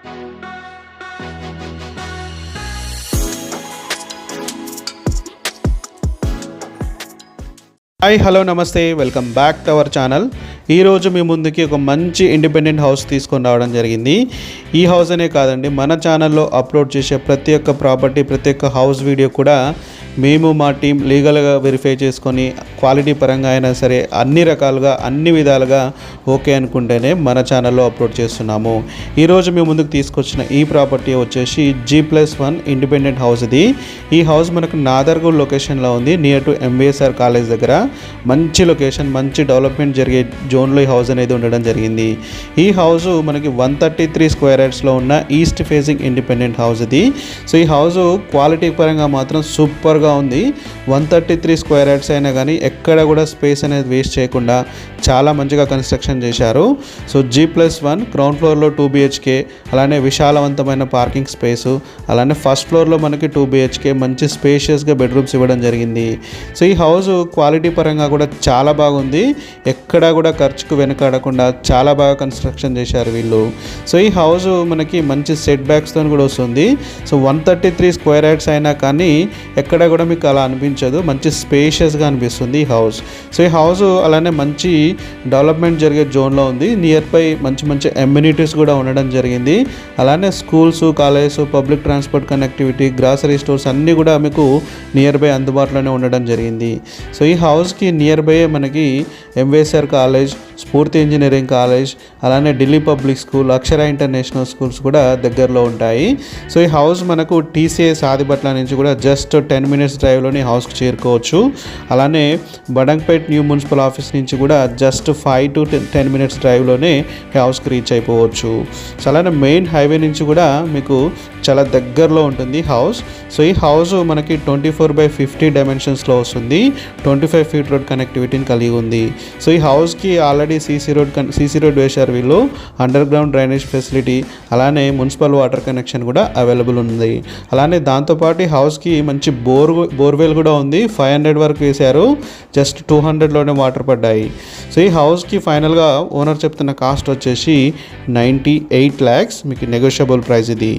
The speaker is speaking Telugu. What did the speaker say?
హాయ్ హలో నమస్తే, welcome back to our channel. ఈరోజు మీ ముందుకి ఒక మంచి ఇండిపెండెంట్ హౌస్ తీసుకొని రావడం జరిగింది. ఈ హౌస్ అనే కాదండి, మన ఛానల్లో అప్లోడ్ చేసే ప్రతి ఒక్క ప్రాపర్టీ, ప్రతి ఒక్క హౌస్ వీడియో కూడా మేము మా టీం లీగల్గా వెరిఫై చేసుకొని క్వాలిటీ పరంగా అయినా సరే అన్ని రకాలుగా అన్ని విధాలుగా ఓకే అనుకుంటేనే మన ఛానల్లో అప్లోడ్ చేస్తున్నాము. ఈరోజు మీ ముందుకు తీసుకొచ్చిన ఈ ప్రాపర్టీ వచ్చేసి G+1 ఇండిపెండెంట్ హౌస్. ఈ హౌస్ మనకు నాదర్గూడ్ లొకేషన్లో ఉంది, నియర్ టు MVSR కాలేజ్ దగ్గర. మంచి లొకేషన్, మంచి డెవలప్మెంట్ జరిగే జోన్లో ఈ హౌస్ అనేది ఉండడం జరిగింది. ఈ హౌస్ మనకి 133 స్క్వేర్ యార్డ్స్లో ఉన్న ఈస్ట్ ఫేసింగ్ ఇండిపెండెంట్ హౌస్ ఇది. సో ఈ హౌస్ క్వాలిటీ పరంగా మాత్రం సూపర్గా ఉంది. 133 స్క్వేర్ యార్డ్స్ అయినా కానీ ఎక్కడ కూడా స్పేస్ అనేది వేస్ట్ చేయకుండా చాలా మంచిగా కన్స్ట్రక్షన్ చేశారు. సో G+1 గ్రౌండ్ ఫ్లోర్లో 2 BHK, అలానే విశాలవంతమైన పార్కింగ్ స్పేసు, అలానే ఫస్ట్ ఫ్లోర్లో మనకి 2 BHK మంచి స్పేషియస్గా బెడ్రూమ్స్ ఇవ్వడం జరిగింది. సో ఈ హౌస్ క్వాలిటీ పరంగా కూడా చాలా బాగుంది. ఎక్కడా కూడా ఖర్చుకు వెనకాడకుండా చాలా బాగా కన్స్ట్రక్షన్ చేశారు వీళ్ళు. సో ఈ హౌస్ మనకి మంచి సెట్ బ్యాక్స్తో కూడా వస్తుంది. సో 133 స్క్వేర్ యార్డ్స్ అయినా కానీ ఎక్కడ కూడా మీకు అలా అనిపించదు, మంచి స్పేషియస్గా అనిపిస్తుంది ఈ హౌస్. సో ఈ హౌస్ అలానే మంచి డెవలప్మెంట్ జరిగే జోన్లో ఉంది. నియర్ బై మంచి మంచి అమ్యూనిటీస్ కూడా ఉండడం జరిగింది. అలానే schools, colleges, public transport connectivity, grocery stores అన్నీ కూడా మీకు నియర్ బై అందుబాటులోనే ఉండడం జరిగింది. సో ఈ హౌస్కి నియర్ బై మనకి MVSR కాలేజ్, స్ఫూర్తి ఇంజనీరింగ్ కాలేజ్, అలానే ఢిల్లీ పబ్లిక్ స్కూల్, అక్షర ఇంటర్నేషనల్ స్కూల్స్ కూడా దగ్గరలో ఉంటాయి. సో ఈ హౌస్ మనకు TCS ఆదిబట్ల నుంచి కూడా జస్ట్ 10 minutes డ్రైవ్లోనే హౌస్కి చేరుకోవచ్చు. అలానే బడంగ్పేట్ న్యూ మున్సిపల్ ఆఫీస్ నుంచి కూడా జస్ట్ 5 to 10 minutes డ్రైవ్లోనే హౌస్కి రీచ్ అయిపోవచ్చు. సో అలానే మెయిన్ హైవే నుంచి కూడా మీకు చాలా దగ్గరలో ఉంటుంది హౌస్. సో ఈ హౌస్ మనకి 24/50 డైమెన్షన్స్లో వస్తుంది. 25 feet రోడ్ కనెక్టివిటీని కలిగి ఉంది. సో ఈ హౌస్కి ఆల్రెడీ సీసీ రోడ్ వేశారు వీళ్ళు. అండర్ గ్రౌండ్ డ్రైనేజ్ ఫెసిలిటీ, అలానే మున్సిపల్ వాటర్ కనెక్షన్ కూడా అవైలబుల్ ఉంది. అలానే దాంతోపాటు ఈ హౌస్కి మంచి బోర్వెల్ కూడా ఉంది. 500 వరకు వేశారు, జస్ట్ 200లోనే వాటర్ పడ్డాయి. సో ఈ హౌస్కి ఫైనల్గా ఓనర్ చెప్తున్న కాస్ట్ వచ్చేసి 98 lakhs. మీకు నెగోషియబుల్ ప్రైస్ ఇది.